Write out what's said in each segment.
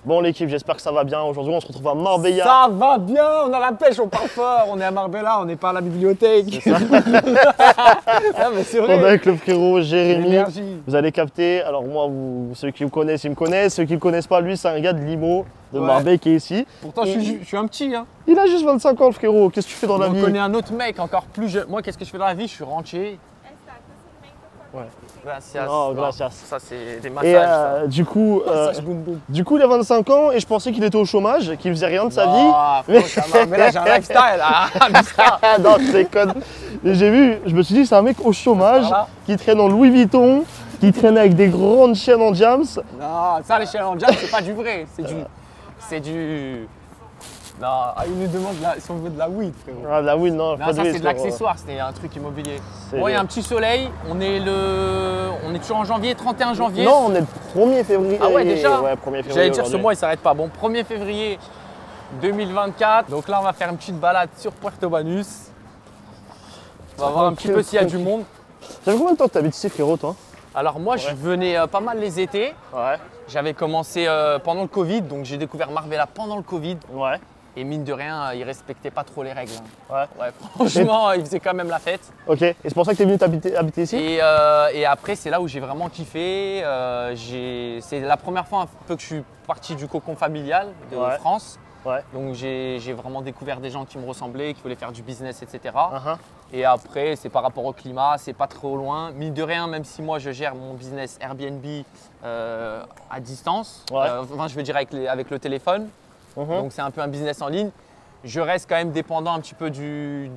Bon l'équipe, j'espère que ça va bien. Aujourd'hui on se retrouve à Marbella. Ça va bien, on a la pêche, on parle fort, on est à Marbella, on n'est pas à la bibliothèque. C'est ça. Ah, mais c'est On est vrai. avec le frérot Jérémy. L'énergie. Vous allez capter. Alors moi, ceux qui me connaissent, ils me connaissent. Ceux qui ne me connaissent pas, lui c'est un gars de Limo, de Marbella qui est ici. Pourtant, je suis un petit. Hein. Il a juste 25 ans le frérot. Qu'est-ce que tu fais dans la vie? On connaît un autre mec encore plus jeune. Moi, qu'est-ce que je fais dans la vie? Je suis rentier. Ouais. Gracias. Oh, gracias. Ça, c'est des Et massages. du coup, Boum, boum. il a 25 ans et je pensais qu'il était au chômage, qu'il faisait rien de sa vie. Mais là, j'ai un lifestyle. Ah, Non, je déconne. Et j'ai vu, je me suis dit, c'est un mec au chômage Voilà. qui traîne en Louis Vuitton, qui traîne avec des grandes chaînes en diams. Non, ça, les chiens en diable, c'est pas du vrai. C'est du. Non, il nous demande si on veut de la weed, frérot. Ah, là, oui, non, Non, pas ça de c'est risque, de l'accessoire, c'était un truc immobilier. C'est Bon, il y a le- un petit soleil, on est toujours en janvier, 31 janvier. Non, on est le 1er février. Ah ouais, déjà. Ouais, 1er février. J'allais dire ce aujourd'hui. mois il s'arrête pas. Bon, 1er février 2024. Donc là on va faire une petite balade sur Puerto Banús. On va voir un petit peu s'il y a du monde. Ça fait combien de temps que tu habites ici, frérot, toi? Alors moi je venais pas mal les étés. Ouais. J'avais commencé pendant le Covid, donc j'ai découvert Marbella pendant le Covid. Ouais. Et mine de rien, ils respectaient pas trop les règles. Hein. Ouais. Ouais, franchement, ils faisaient quand même la fête. Ok. Et c'est pour ça que tu es venu habiter ici? Et après, c'est là où j'ai vraiment kiffé. C'est la première fois un peu que je suis parti du cocon familial de Ouais. France. Ouais. Donc j'ai vraiment découvert des gens qui me ressemblaient, qui voulaient faire du business, etc. Uh-huh. Et après, c'est par rapport au climat, c'est pas trop loin. Mine de rien, même si moi je gère mon business Airbnb à distance, Ouais. enfin je veux dire avec le téléphone, Mhm. donc c'est un peu un business en ligne. Je reste quand même dépendant un petit peu du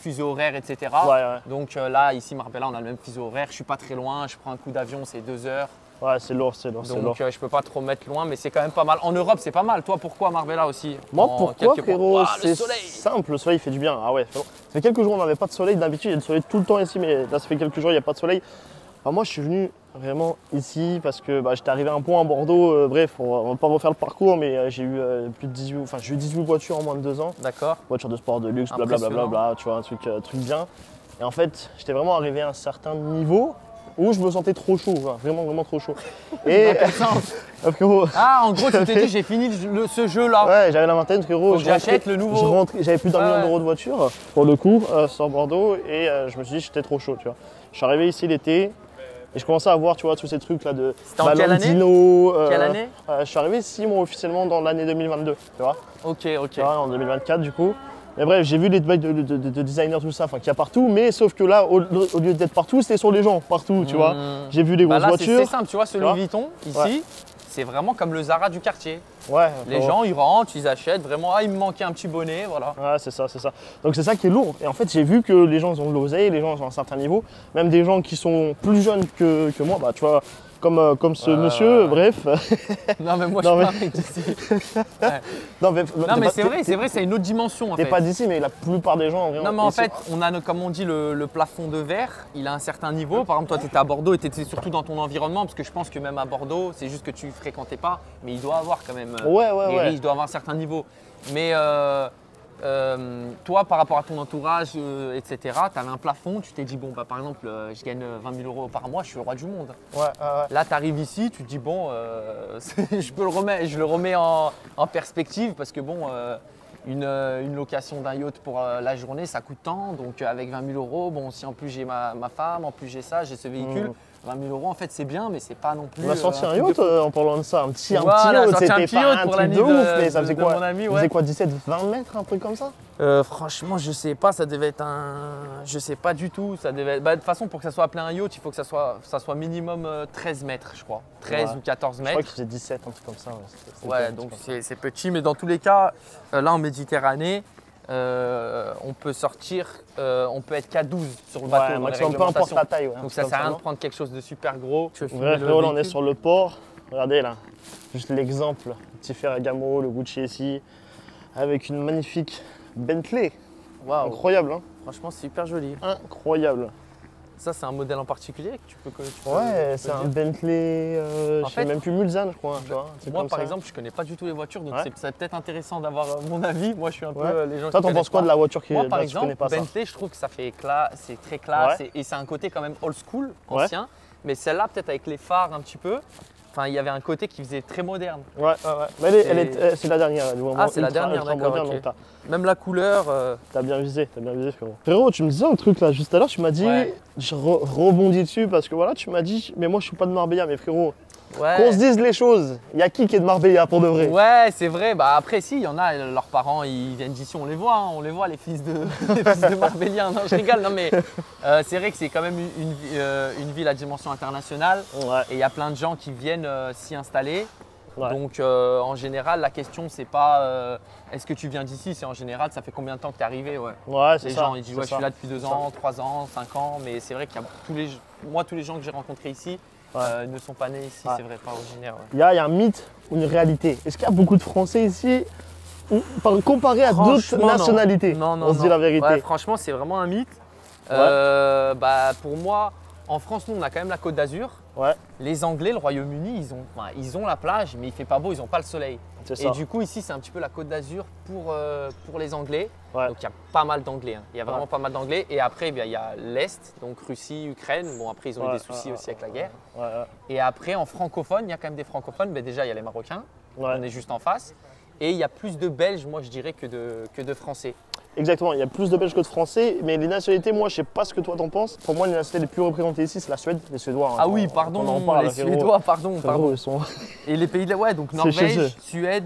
fuseau horaire, etc. Ouais, ouais. Donc là, ici, Marbella, on a le même fuseau horaire. Je suis pas très loin. Je prends un coup d'avion, c'est 2 heures. Ouais, c'est lourd, c'est lourd, c'est lourd. Donc je peux pas trop mettre loin, mais c'est quand même pas mal. En Europe, c'est pas mal. Toi, pourquoi Marbella aussi? Moi, En pourquoi, quelques points. frérot? Ouah, le C'est soleil. simple, le soleil fait du bien. Ah ouais, ça fait quelques jours, on n'avait pas de soleil. D'habitude, il y a du soleil tout le temps ici, mais là, ça fait quelques jours, il n'y a pas de soleil. Alors moi, je suis venu vraiment ici parce que j'étais arrivé à un point à Bordeaux. Bref, on va pas refaire le parcours, mais j'ai eu plus de 18, enfin, j'ai eu 18 voitures en moins de 2 ans. D'accord. Voitures de sport, de luxe, blablabla, tu vois, un truc bien. Et en fait, j'étais vraiment arrivé à un certain niveau où je me sentais trop chaud, vraiment, vraiment trop chaud. Et frérot, Ah, en gros, tu t'es dit, j'ai fini ce jeu-là. ouais, j'avais la vingtaine, frérot. Faut que j'achète le nouveau. Je rentrais, j'avais plus d'1 million Ouais. d'euros de voiture pour le coup sur Bordeaux et je me suis dit j'étais trop chaud, tu vois. Je suis arrivé ici l'été et je commençais à voir, tu vois, tous ces trucs là de C'était en quelle année Valentino. Quelle année Je suis arrivé ici moi officiellement dans l'année 2022, tu vois. Ok. Tu vois, en 2024 du coup. Mais bref, j'ai vu les mecs de designers, tout ça, enfin qu'il y a partout, mais sauf que là, au lieu d'être partout, c'était sur les gens, partout, tu vois. J'ai vu les Bah grosses là, c'est voitures. simple, tu vois, ce Tu vois Louis Vuitton, ici, Ouais. c'est vraiment comme le Zara du quartier. Ouais, Les frérot. gens, ils rentrent, ils achètent, vraiment, ah, il me manquait un petit bonnet, voilà. Ouais, c'est ça, c'est ça. Donc c'est ça qui est lourd. Et en fait, j'ai vu que les gens ils ont de l'oseille, les gens ils ont un certain niveau, même des gens qui sont plus jeunes que moi, bah tu vois, comme ce monsieur, bref. Non, mais moi, Non, je mais- suis pas d'ici. Non mais, Non, mais c'est vrai, c'est une autre dimension, en T'es fait. pas d'ici, mais la plupart des gens, vraiment. Non, mais en ici- fait, on a, comme on dit, le plafond de verre, il a un certain niveau. Par exemple, toi, tu étais à Bordeaux et tu étais surtout dans ton environnement, parce que je pense que même à Bordeaux, c'est juste que tu fréquentais pas, mais il doit avoir quand même. Ouais, les ouais. riches doivent avoir un certain niveau. Mais toi, par rapport à ton entourage, etc., tu avais un plafond, tu t'es dit, bon, bah, par exemple, je gagne 20 000 euros par mois, je suis le roi du monde. Ouais, Là, tu arrives ici, tu te dis, bon, je le remets en perspective parce que, bon, une location d'un yacht pour la journée, ça coûte tant. Donc, avec 20 000 euros, bon, si en plus j'ai ma femme, en plus j'ai ça, j'ai ce véhicule, 20 000 euros, en fait, c'est bien, mais c'est pas non plus. On a sorti un truc de yacht fou. en parlant de ça, un petit Voilà, yacht, sorti un c'était petit pas yacht un pour truc l'année de ouf, de- mais ça faisait de quoi? mon ami, Ça ouais. faisait quoi, 17, 20 mètres, un truc comme ça? Franchement, je sais pas, ça devait être je sais pas du tout. Ça devait être... bah, de toute façon, pour que ça soit appelé un yacht, il faut que ça soit minimum 13 mètres, je crois. 13 Ouais. ou 14 Je crois mètres. qu'il faisait 17, un truc comme ça. C'était Ouais, petit, donc quoi. c'est petit, mais dans tous les cas, là en Méditerranée, on peut sortir, on peut être qu'à 12 sur le bateau. Ouais, dans les maximum, peu importe réglementations. ta taille. Ouais, Donc c'est ça comme sert à rien non de prendre quelque chose de super gros. Tu veux Ouais, filmer le frérot, là on est véhicule. sur le port. Regardez là, juste l'exemple. Le petit Ferragamo, le Gucci ici, avec une magnifique Bentley. Waouh, Incroyable, hein? franchement, c'est hyper joli. Incroyable. Ça, c'est un modèle en particulier que tu peux Ouais, c'est un dire. Bentley, En je sais fait, même plus, Mulsanne, je crois. Tu vois, un truc Moi, comme par ça. exemple, je connais pas du tout les voitures, donc Ouais. c'est peut-être intéressant d'avoir mon avis. Moi, je suis un peu Ouais. les gens Toi, qui t'en penses connaissent quoi pas. de la voiture qui Moi, est par là, tu connais exemple, pas ça? Bentley, je trouve que ça fait c'est très classe et c'est un côté quand même old school, Ouais. ancien. Mais celle-là, peut-être avec les phares un petit peu, enfin, il y avait un côté qui faisait très moderne. Ouais. Mais c'est la dernière. Elle est vraiment C'est la dernière, ultra d'accord. moderne, Ok. donc Même la couleur. t'as bien visé, frérot. Frérot, tu me disais un truc là juste à l'heure, tu m'as dit, Ouais. je rebondis dessus parce que voilà, tu m'as dit, mais moi je suis pas de Marbella, mais frérot, Ouais. qu'on se dise les choses. Il y a qui est de Marbella pour de vrai? Ouais, c'est vrai. Bah après, si, il y en a, leurs parents, ils viennent d'ici, on les voit, hein, on les voit, les fils de, les fils de Marbelliens. Non, je rigole. Non, mais c'est vrai que c'est quand même une ville à dimension internationale. Ouais. Et il y a plein de gens qui viennent s'y installer. Ouais. Donc, en général, la question, c'est pas est-ce que tu viens d'ici, c'est en général, ça fait combien de temps que tu es arrivé. Ouais. Ouais, c'est Les ça. gens, ils disent, ouais, je c'est suis là ça. depuis 2 C'est ans, 3 ans, 5 ans. Mais c'est vrai qu'il y a tous les gens que j'ai rencontrés ici ne sont pas nés ici, Ouais. c'est vrai, pas originaires. Ouais. Il y a un mythe ou une réalité. Est-ce qu'il y a beaucoup de Français ici comparé à d'autres Franchement, non. nationalités? Non, On se dit la vérité. Ouais, franchement, c'est vraiment un mythe. Bah, pour moi, en France, nous, on a quand même la Côte d'Azur. Ouais, Les Anglais, le Royaume-Uni, ils ont la plage, mais il fait pas beau, ils n'ont pas le soleil. c'est Et ça. du coup, ici, c'est un petit peu la Côte d'Azur pour les Anglais. Ouais. Donc, il y a pas mal d'Anglais. Hein. Il y a vraiment Ouais. pas mal d'Anglais. Et après, il y a l'Est, donc Russie, Ukraine. Bon, après, ils ont eu des soucis aussi avec la guerre. Ouais, Et après, en francophone, il y a quand même des francophones. Mais déjà, il y a les Marocains. ouais. On est juste en face. Et il y a plus de Belges, moi, je dirais, que de Français. Exactement, il y a plus de Belges que de Français, mais les nationalités, moi je sais pas ce que toi t'en penses. Pour moi, les nationalités les plus représentées ici, c'est la Suède, les Suédois. Hein. Ah oui, On pardon, en parle, les frérot. Suédois, pardon. Frérot, ils sont Et les pays de ouais, donc C'est chez eux. Norvège, Suède,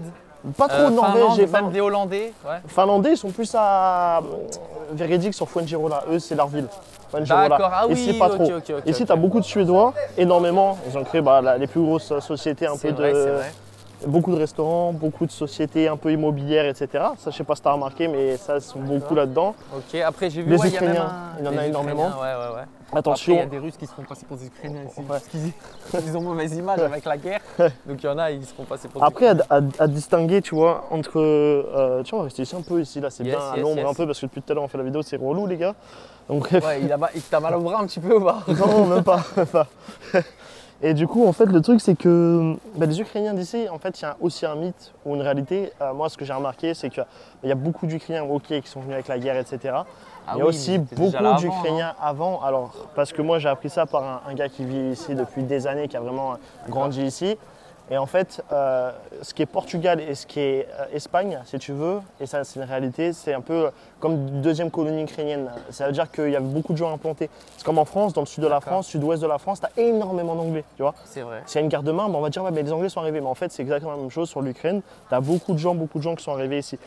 pas trop Norvège et même des Hollandais. Ouais. Finlandais, ils sont plus à Véredic sur Fuengirola. Eux, c'est leur ville. Fuengirola. D'accord, ah oui, Ici, pas trop. ok. Ici, tu as beaucoup de Suédois, énormément. Ils ont créé les plus grosses sociétés, C'est vrai. beaucoup de restaurants, beaucoup de sociétés un peu immobilières, etc. Ça, je sais pas si tu as remarqué, mais ça, ils sont beaucoup là-dedans. Ok, après j'ai vu, Les ouais, il y a même Ukrainiens, il y en a les énormément. Ukrainiens, ouais. Attention. Après, il y a des Russes qui se font passer pour des Ukrainiens ici. Ouais. Parce qu'ils ont mauvaise image avec la guerre. Donc il y en a, ils se font passer pour des Après, à distinguer, tu vois, entre. Tu vois, on va rester ici un peu, ici, là, c'est Yes, bien à yes, l'ombre yes. un peu, parce que depuis tout à l'heure, on fait la vidéo, c'est relou, les gars. Donc, bref. Ouais, il t'a mal au bras un petit peu ou pas? Non, même pas. Et du coup, en fait, le truc, c'est que les Ukrainiens d'ici, en fait, il y a aussi un mythe ou une réalité. Moi, ce que j'ai remarqué, c'est qu'il y a beaucoup d'Ukrainiens, ok, qui sont venus avec la guerre, etc. Ah Il y a oui, aussi mais t'étais déjà là beaucoup avant, d'Ukrainiens avant. Alors, parce que moi, j'ai appris ça par un gars qui vit ici depuis des années, qui a vraiment grandi ici. Et en fait, ce qui est Portugal et ce qui est Espagne, si tu veux, et ça c'est une réalité, c'est un peu comme une deuxième colonie ukrainienne. Ça veut dire qu'il y a beaucoup de gens implantés. C'est comme en France, dans le sud de la D'accord. France, sud-ouest de la France, tu as énormément d'anglais, tu vois. C'est vrai. S'il y a une guerre demain, on va dire ouais, mais les Anglais sont arrivés. Mais en fait, c'est exactement la même chose sur l'Ukraine. Tu as beaucoup de gens qui sont arrivés ici.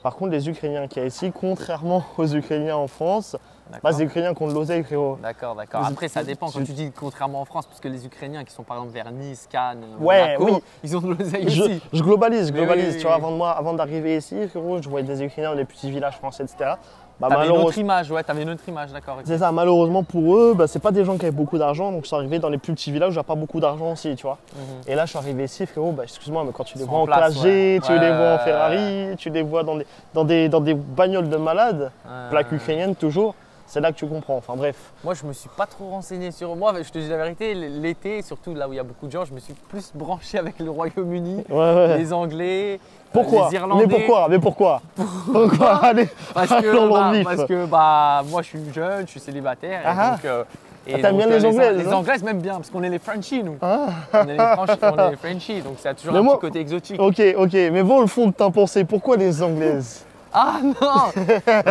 Par contre, les Ukrainiens qu'il y a ici, contrairement aux Ukrainiens en France, D'accord. c'est des Ukrainiens qui ont de l'oseille, frérot. D'accord. Après, ça dépend quand tu dis contrairement en France, parce que les Ukrainiens qui sont par exemple vers Nice, Cannes, Ouais, Monaco, oui. ils ont de l'oseille aussi. Je globalise. Mais oui, Tu vois, avant d'arriver ici, frérot, je voyais des Ukrainiens dans les petits villages français, etc. T'avais une autre image, t'avais une autre image, d'accord. Ok. C'est ça, malheureusement pour eux, c'est pas des gens qui avaient beaucoup d'argent, donc je suis arrivé dans les plus petits villages où il n'y a pas beaucoup d'argent aussi, tu vois. Et là, je suis arrivé ici, frérot, excuse-moi, mais quand tu les Ils vois sont en en place, classe G, ouais. tu les vois en Ouais. Ferrari, tu les vois dans des bagnoles de malades, plaque ukrainienne toujours, c'est là que tu comprends. Enfin bref. Moi, je me suis pas trop renseigné sur moi, je te dis la vérité, l'été, surtout là où il y a beaucoup de gens, je me suis plus branché avec le Royaume-Uni, Ouais. les Anglais, Pourquoi les Irlandais. Mais pourquoi Pourquoi Allez, Parce allons dans le vif. que moi je suis jeune, je suis célibataire. Ah. Et donc, t'aimes bien les Anglaises, Les hein Anglaises m'aiment bien parce qu'on est les Frenchies nous. Ah. On est les Frenchies, donc ça a toujours Mais un moi- petit côté exotique. Ok, mais bon, le fond de ta pensée, pourquoi les Anglaises Ah non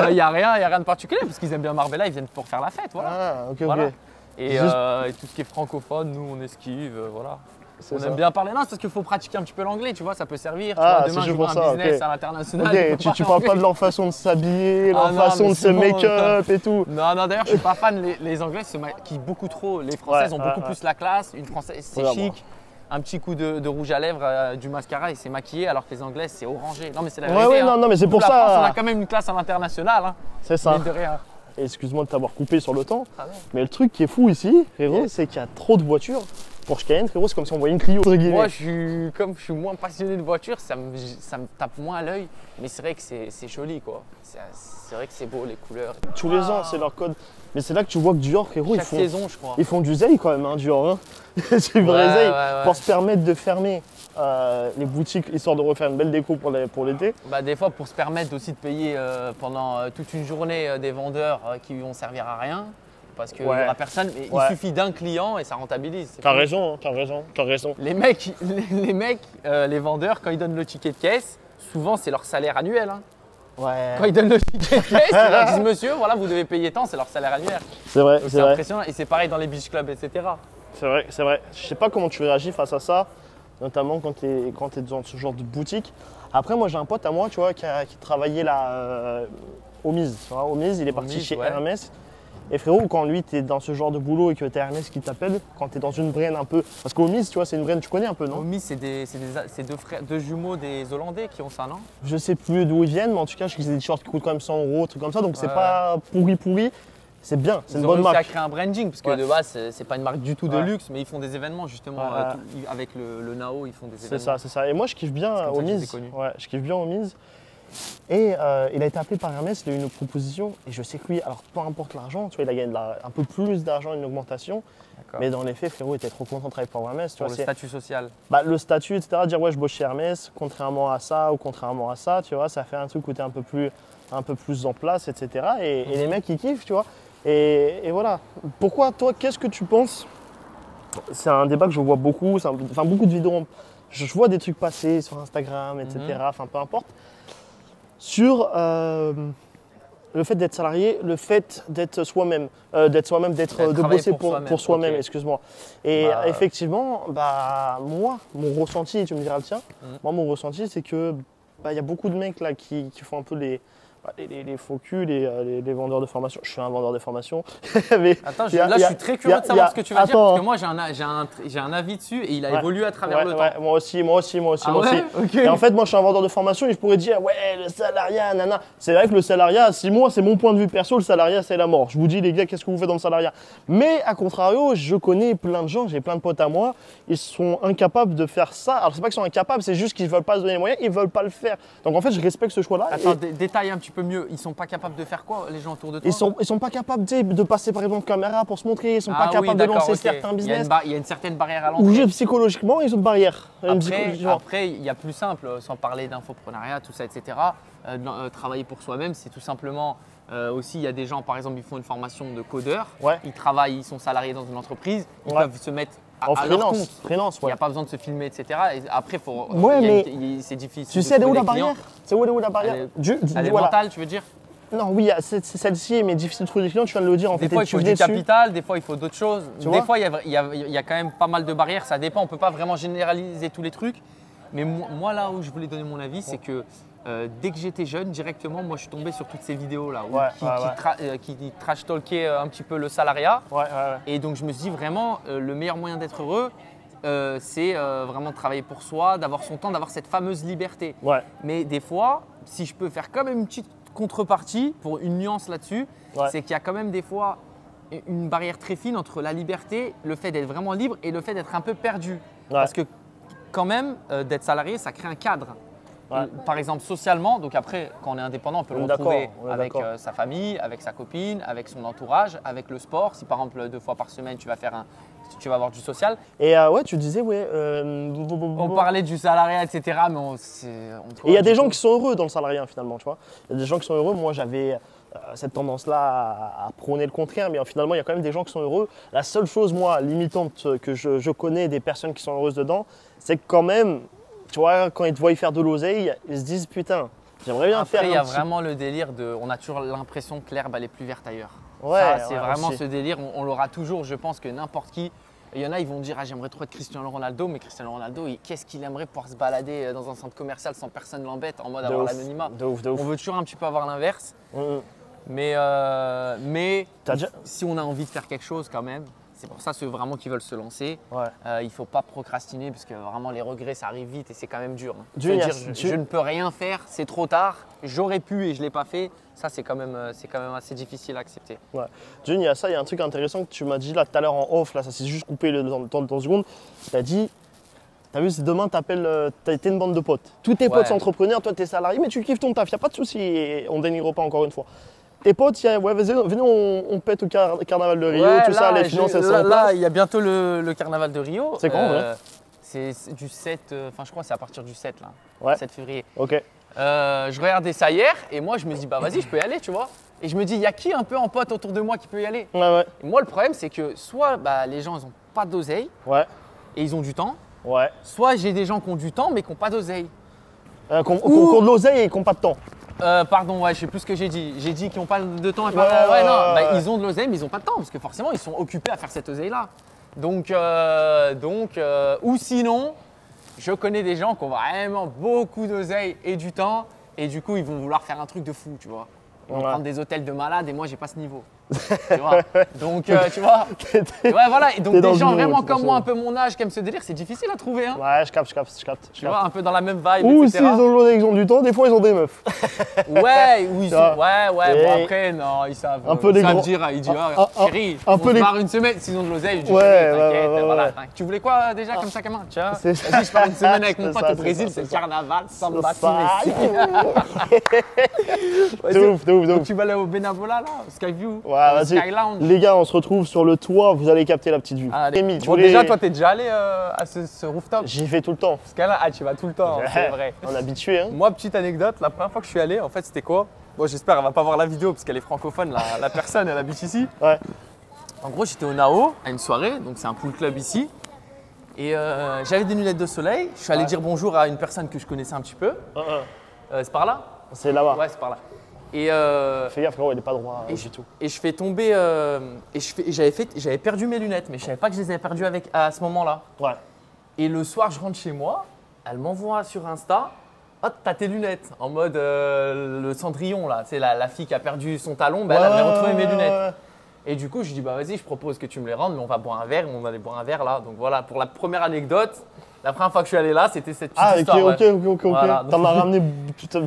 Il n'y a rien de particulier parce qu'ils aiment bien Marbella, ils viennent pour faire la fête, voilà. Ah, ok. Voilà. Et, Juste- et tout ce qui est francophone, nous on esquive, voilà. C'est On ça. aime bien parler. Non, c'est parce qu'il faut pratiquer un petit peu l'anglais, tu vois, ça peut servir. Tu Ah, vois, c'est demain, juste j'ouvre pour un ça, business ok. à l'international. il Ok, faut tu parler parles pas anglais. de leur façon de s'habiller, leur Ah non, façon mais de c'est se bon, make-up et tout. Non, d'ailleurs, je suis pas fan. Les Anglais se maquillent beaucoup trop. Les Françaises ont beaucoup plus la classe. Une Française, c'est Regarde, chic. Un petit coup de rouge à lèvres, du mascara et c'est maquillé, alors que les Anglaises, c'est orangé. Non, mais c'est la Ouais, vérité. ouais, hein. non, mais c'est pour La France, on a ça. quand même une classe à l'international. Hein. C'est ça. Mine de rien. Excuse-moi de t'avoir coupé sur le temps, Ah ouais. mais le truc qui est fou ici, frérot, Yes. c'est qu'il y a trop de voitures. Porsche Cayenne, frérot, c'est comme si on voyait une Clio, entre guillemets. Moi, comme je suis moins passionné de voiture, ça me tape moins à l'œil. Mais c'est vrai que c'est joli, quoi. C'est vrai que c'est beau, les couleurs. Tous les ans, c'est leur code. Mais c'est là que tu vois que Dior, frérot, Chaque saison, je crois. ils font du zèle quand même, hein, Dior. Hein. C'est vrai Ouais, zèle. ouais. Pour se permettre de fermer les boutiques, histoire de refaire une belle déco pour l'été. Bah, des fois, pour se permettre aussi de payer pendant toute une journée des vendeurs qui vont servir à rien. parce qu'il n'y Ouais. aura personne. Mais Ouais. il suffit d'un client et ça rentabilise. C'est T'as fini. raison, hein, t'as raison. Les mecs, les vendeurs, quand ils donnent le ticket de caisse, souvent c'est leur salaire annuel. Hein. Ouais. Quand ils donnent le ticket de caisse, ils leur disent monsieur, voilà, vous devez payer tant, c'est leur salaire annuel. C'est vrai, Donc c'est c'est vrai. impressionnant. Et c'est pareil dans les beach clubs, etc. C'est vrai, c'est vrai. Je sais pas comment tu réagis face à ça, notamment quand tu es dans ce genre de boutique. Après, moi, j'ai un pote à moi, tu vois, qui travaillait là au Mise. Tu vois, au Mise, il est parti Mise, chez ouais. Hermès. Et frérot, quand lui, tu es dans ce genre de boulot et que tu Hermès qui t'appelle, quand tu es dans une brain un peu. Parce qu'au Mise, tu vois, c'est une brain, tu connais un peu, non? Omi, c'est deux jumeaux des Hollandais qui ont ça, non? Je sais plus d'où ils viennent, mais en tout cas, je sais que c'est des t-shirts qui coûtent quand même 100 euros, trucs comme ça. Donc, c'est Ouais. pas pourri. C'est bien, c'est Ils une ont bonne réussi à marque. créer un branding, parce que Ouais. de base, c'est pas une marque du tout de Ouais. luxe, mais ils font des événements justement Ouais. avec le Nao, ils font des C'est événements. ça, c'est ça. Et moi, je kiffe bien C'est comme au ça que je les ai Mise. connus. Ouais, je kiffe bien au Mise. Et il a été appelé par Hermès, il a eu une proposition. Et je sais que lui, alors peu importe l'argent, tu vois, il a gagné un peu plus d'argent, une augmentation. D'accord. Mais dans les faits, frérot, il était trop content de travailler pour Hermès. Tu Pour vois, le c'est- statut social. bah, le statut, etc. Dire ouais, je bosse chez Hermès, contrairement à ça ou contrairement à ça, tu vois, ça fait un truc où tu es un peu plus en place, etc. Et les mecs, ils kiffent, tu vois. Et voilà. Pourquoi, toi, qu'est-ce que tu penses? C'est un débat que je vois beaucoup, enfin beaucoup de vidéos. Je vois des trucs passer sur Instagram, etc. Enfin, peu importe. Sur le fait d'être salarié, le fait d'être soi-même, de Travailler bosser pour soi-même, pour soi-même, ok. excuse-moi. Et Bah, effectivement, moi, mon ressenti, et tu me diras le tien, moi, mon ressenti, c'est que il y a beaucoup de mecs là qui font un peu les faux culs, les vendeurs de formation. Je suis un vendeur de formation. Mais Attends, il y a- là il y je a- suis très il y curieux a- de savoir ce que tu vas dire, attends, parce que moi j'ai un avis dessus et il a Ouais. évolué à travers Ouais, le ouais, temps. moi aussi. Ah Moi aussi. ouais, ok. Et en fait, moi, je suis un vendeur de formation et je pourrais dire, ouais, le salariat, nana. C'est vrai que le salariat, si moi, c'est mon point de vue perso, le salariat, c'est la mort. Je vous dis, les gars, qu'est-ce que vous faites dans le salariat? Mais, à contrario, je connais plein de gens, j'ai plein de potes à moi, ils sont incapables de faire ça. Alors, c'est pas qu'ils sont incapables, c'est juste qu'ils veulent pas se donner les moyens, ils veulent pas le faire. Donc, en fait, je respecte ce choix-là. Attends, Et détaille un petit peu mieux. Ils sont pas capables de faire quoi, les gens autour de toi? ils sont pas capables, tu sais, de passer par exemple caméra pour se montrer, ils sont pas Ah oui, capables de d'accord, lancer ok. certains Il y a business. il y a une certaine barrière à Ou l'entrée. juste psychologiquement, ils ont une barrière. Après, il y a plus simple, sans parler d'infoprenariat, tout ça, etc. Travailler pour soi-même, c'est tout simplement aussi, il y a des gens, par exemple, ils font une formation de codeur, Ouais. ils travaillent, ils sont salariés dans une entreprise, ils Ouais. peuvent se mettre En à leur freelance, compte. freelance, Il n'y ouais. a pas besoin de se filmer, etc. Et après, Ouais, mais c'est difficile. Tu de sais, elle est où trouver la des barrière? clients. C'est où la barrière? Elle est Voilà. mentale, tu veux dire? Non, oui, c'est celle-ci, mais difficile de trouver des clients, tu viens de le dire. En Des fait, fois, et il tu faut venais du dessus. capital, des fois, il faut d'autres choses. Tu Des vois fois, il y a quand même pas mal de barrières, ça dépend. On ne peut pas vraiment généraliser tous les trucs. Mais moi, là où je voulais donner mon avis, c'est que dès que j'étais jeune, directement, moi, je suis tombé sur toutes ces vidéos-là qui trash-talkaient un petit peu le salariat. Ouais. Et donc, je me suis dit vraiment, le meilleur moyen d'être heureux, c'est vraiment de travailler pour soi, d'avoir son temps, d'avoir cette fameuse liberté. Ouais. Mais des fois, si je peux faire quand même une petite contrepartie pour une nuance là-dessus, Ouais. c'est qu'il y a quand même des fois une barrière très fine entre la liberté, le fait d'être vraiment libre et le fait d'être un peu perdu. Parce que quand même, d'être salarié, ça crée un cadre. Ouais. Par exemple, socialement, donc après, quand on est indépendant, on peut On le est retrouver d'accord, on est avec d'accord. sa famille, avec sa copine, avec son entourage, avec le sport. Si par exemple, 2 fois par semaine, tu vas avoir du social. Et ouais, tu disais, ouais. On parlait du salariat, etc. Mais Et il y a des gens qui sont heureux dans le salariat, finalement, tu vois. Il y a des gens qui sont heureux. Moi, j'avais cette tendance-là à prôner le contraire, mais finalement, il y a quand même des gens qui sont heureux. La seule chose, moi, limitante que je connais des personnes qui sont heureuses dedans, c'est que quand même, tu vois, quand ils te voient faire de l'oseille, ils se disent, putain, j'aimerais bien faire Après, il y a un petit- vraiment le délire de. On a toujours l'impression que l'herbe, elle est plus verte ailleurs. Ouais, Ça, c'est ouais, vraiment aussi. ce délire. On l'aura toujours. Je pense que n'importe qui. Il y en a, ils vont dire, ah, j'aimerais trop être Cristiano Ronaldo, mais Cristiano Ronaldo, qu'est-ce qu'il aimerait pouvoir se balader dans un centre commercial sans personne l'embête, en mode De avoir ouf, l'anonymat. de ouf, de ouf. On veut toujours un petit peu avoir l'inverse. Mhm. Mais T'as déjà- si on a envie de faire quelque chose quand même, c'est pour ça ceux vraiment qui veulent se lancer, Ouais. il ne faut pas procrastiner parce que vraiment les regrets ça arrive vite et c'est quand même dur. Se Junior, dire je ne peux rien faire, c'est trop tard, j'aurais pu et je ne l'ai pas fait, ça c'est quand même assez difficile à accepter. Ouais. June, il y a ça, il y a un truc intéressant que tu m'as dit là tout à l'heure en off, là, ça s'est juste coupé dans secondes. Tu as dit, t'as vu, si demain t'appelles, t'as été une bande de potes. Tous tes potes Ouais. sont entrepreneurs, toi t'es salarié, mais tu kiffes ton taf, il n'y a pas de souci, et on dénigre pas encore une fois. Tes potes, ouais, vas-y, venez, on pète au carnaval de Rio, Ouais, tout ça, là, les finances, elles sont là, en là, place. il y a bientôt le carnaval de Rio. C'est quand, en vrai C'est du 7, enfin je crois que c'est à partir du 7 là, Ouais. 7 février. Ok. Je regardais ça hier et moi je me dis bah vas-y je peux y aller tu vois. Et je me dis, il y a qui un peu en pote autour de moi qui peut y aller? Ouais, ouais. Et moi, le problème, c'est que soit bah, les gens, ils n'ont pas d'oseille Ouais. et ils ont du temps, Ouais. soit j'ai des gens qui ont du temps mais qui n'ont pas d'oseille. Qu'on de l'oseille et qu'on pas de temps. Pardon, ouais, je sais plus ce que j'ai dit. J'ai dit qu'ils n'ont pas de temps et Ouais, pas. ouais, non, ouais, bah, ouais. ils ont de l'oseille mais ils n'ont pas de temps parce que forcément, ils sont occupés à faire cette oseille-là. Donc, ou sinon, je connais des gens qui ont vraiment beaucoup d'oseille et du temps et du coup, ils vont vouloir faire un truc de fou, tu vois. Ils vont Ouais. prendre des hôtels de malades et moi, j'ai pas ce niveau. Tu vois. Donc, tu vois. Ouais, voilà. Et donc, T'es dans des gens le vraiment monde, comme moi, un forcément. peu mon âge, qui aiment ce délire, c'est difficile à trouver. Hein. Ouais, je capte. Tu vois, un peu dans la même vibe, Ou etc. s'ils ont de l'oseille, ils ont du temps, des fois ils ont des meufs. Ouais, ou ils Tu ont. vois. Ouais, Et bon après, non, ils savent. un peu ils les savent grands- dire, ils disent, un- ah, un- chérie, un on peu se les- barre une semaine, s'ils ont de l'oseille, je dis, Ouais, chérie, ouais, t'inquiète, ouais, voilà. ouais. Tu voulais quoi déjà comme ça, Camin? Tiens, C'est ça. vas-y, je pars une semaine avec mon C'est pote ça, au Brésil, c'est c'est le ça. carnaval, samba, Ça, Messi. De ouf, de ouf, de Donc ouf. tu vas aller au Benabola là, au Skyview, Ouais, au vas-y. Sky Lounge. Les gars, on se retrouve sur le toit, vous allez capter la petite vue. Allez. Rémi, tu Bon, voulais- déjà, toi, t'es déjà allé à ce rooftop? J'y vais tout le temps. Parce que là, tu vas tout le temps, hein, c'est vrai. On est habitué, hein. Moi, petite anecdote, la première fois que je suis allé, en fait, c'était quoi? Bon, j'espère qu'elle va pas voir la vidéo parce qu'elle est francophone, la personne, elle habite ici. Ouais. En gros, j'étais au Nao à une soirée, donc c'est un pool club ici. Et j'avais des lunettes de soleil. Je suis allé Ouais. dire bonjour à une personne que je connaissais un petit peu. C'est par là? C'est là-bas. Ouais, c'est par là. Et, Fais gaffe, frérot, il est pas droit Et du tout. et je fais tomber. J'avais perdu mes lunettes, mais je savais pas que je les avais perdues à ce moment-là. Ouais. Et le soir, je rentre chez moi, elle m'envoie sur Insta, oh, t'as tes lunettes, en mode le Cendrillon là, c'est la fille qui a perdu son talon, bah, elle avait retrouvé mes lunettes. Et du coup, je dis bah vas-y, je propose que tu me les rendes, mais on va boire un verre, on va aller boire un verre là. Donc voilà, pour la première anecdote, la première fois que je suis allé là, c'était cette petite Ah, ok, histoire. ok, ouais. ok, ok. Voilà, T'en as ramené putain,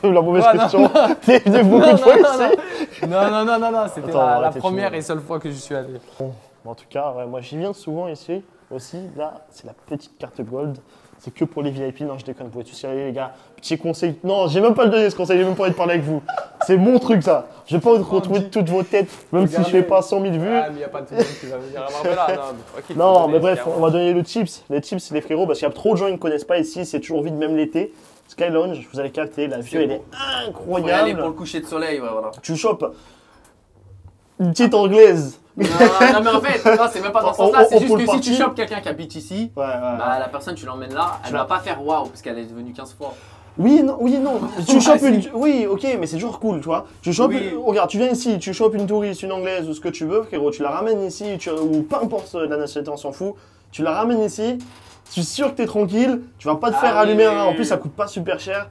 la mauvaise Ouais, non. question. T'es venu beaucoup de fois ici. Non, c'était Attends, la arrêtez, première tu- et seule fois que je suis allé. Bon, en tout cas, ouais, moi j'y viens souvent ici aussi. Là, c'est la petite carte gold. C'est que pour les VIP. Non, je déconne, vous pouvez tous y aller, les gars. Petit conseil. Non, j'ai même pas le donner ce conseil, j'ai même pas envie de parler avec vous. C'est mon truc, ça. J'ai pas envie de retrouver toutes vos têtes, même si je fais pas 100 000 vues. Ah, mais il n'y a pas de tout le monde qui va venir avoir là. Non, mais, ok, Non, faut mais donner, bref, clairement. on va donner le tips. Les tips, les frérots, parce qu'il y a trop de gens qui ne connaissent pas ici. C'est toujours vide, même l'été. Sky Lounge, vous allez capter. La vue, elle est Faut y aller pour incroyable. le coucher de soleil, ouais, voilà. Tu chopes une petite anglaise. Non, non, mais en fait, non, c'est même pas dans ce sens-là. C'est On juste peut que le si tu partir. chopes quelqu'un qui habite ici, Ouais, ouais. bah, la personne, tu l'emmènes là, elle Tu va vas- pas faire waouh parce qu'elle est devenue 15 fois. Oui, non, oui, non. Tu Ouais, chopes si. une. Oui, ok, mais c'est toujours cool, tu vois. Tu chopes. Oui. Regarde, tu viens ici, tu chopes une touriste, une anglaise ou ce que tu veux, frérot. Tu la ramènes ici, ou peu importe la nationalité, on s'en fout. Tu la ramènes ici. Tu es sûr que t'es tranquille, tu vas pas te faire Ah allumer oui, un. oui, En plus, oui. ça coûte pas super cher.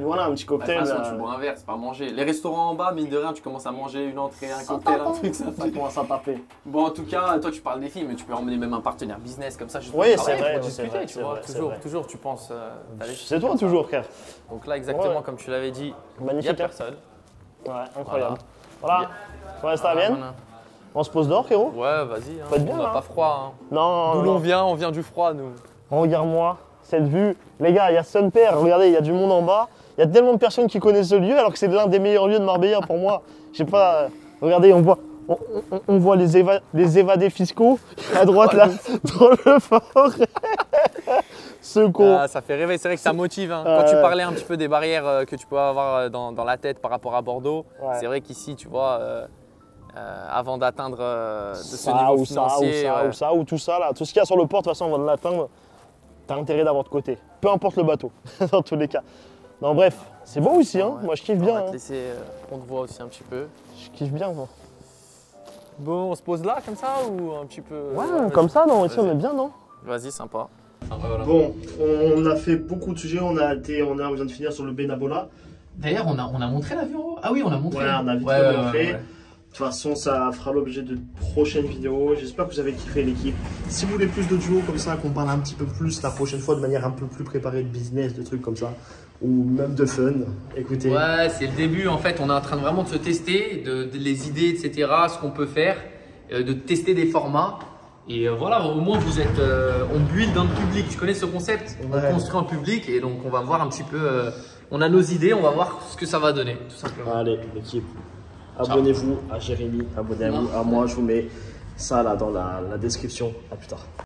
Voilà, un petit Bah, de cocktail. toute façon, là. tu bois un verre, c'est pas manger. Les restaurants en bas, mine de rien, tu commences à manger une entrée, un cocktail, un truc, ça. Ça commence à taper. Bon, en tout cas, toi, tu parles des filles, mais tu peux emmener même un partenaire business comme ça. Juste Oui, pour c'est travailler, vrai, pour c'est discuter, vrai, tu c'est vois. vrai, c'est Toujours, vrai. toujours, tu penses. d'aller C'est toi toujours, frère. Donc là, exactement Ouais. comme tu l'avais dit, il n'y a Magnifique. hein. personne. Ouais, incroyable. Voilà. Ouais, ça Voilà, bien. voilà. On se pose dehors, frérot. Ouais, vas-y. Hein. Faut être bien, On n'a là. pas froid. Hein. Non, D'où non. on vient du froid, nous. Regarde-moi cette vue. Les gars, il y a Son Père. Regardez, il y a du monde en bas. Il y a tellement de personnes qui connaissent ce lieu alors que c'est l'un des meilleurs lieux de Marbella pour moi. Je sais pas. Regardez, on voit les évadés fiscaux à droite là, dans le fort. Ce con. Ah, ça fait rêver, c'est vrai que ça motive. Hein. Ah, Quand tu ouais. parlais un petit peu des barrières que tu peux avoir dans la tête par rapport à Bordeaux, Ouais. c'est vrai qu'ici, tu vois, avant d'atteindre de ce Ça, niveau ou ça, financier, ouais. ou ça, ou tout ça là. Tout ce qu'il y a sur le port, de toute façon, avant de l'atteindre, t'as intérêt d'avoir de côté. Peu importe le bateau, dans tous les cas. Non, bref, c'est beau ici, hein. Ouais. Moi je kiffe On bien. va hein. te laisser, on te voit aussi un petit peu. Je kiffe bien, moi. Bon, on se pose là comme ça ou un petit peu Ouais, comme ça, non, ici on est bien, non? Vas-y, sympa. Bon, on a fait beaucoup de sujets, on vient de finir sur le Benabola. D'ailleurs, on a montré l'avion. Ah oui, on a montré. Ouais, on a vite fait montré. De toute façon, ça fera l'objet de prochaines vidéos. J'espère que vous avez kiffé l'équipe. Si vous voulez plus de duos comme ça, qu'on parle un petit peu plus la prochaine fois de manière un peu plus préparée de business, de trucs comme ça, ou même de fun, écoutez. Ouais, c'est le début en fait. On est en train de vraiment de se tester, de les idées, etc., ce qu'on peut faire, de tester des formats. Et voilà, au moins vous êtes, on build dans le public. Tu connais ce concept? Ouais. On construit en public et donc on va voir un petit peu. On a nos idées, on va voir ce que ça va donner, tout simplement. Allez, l'équipe, abonnez-vous à Jérémy, abonnez-vous à moi. Je vous mets ça là dans la description. À plus tard.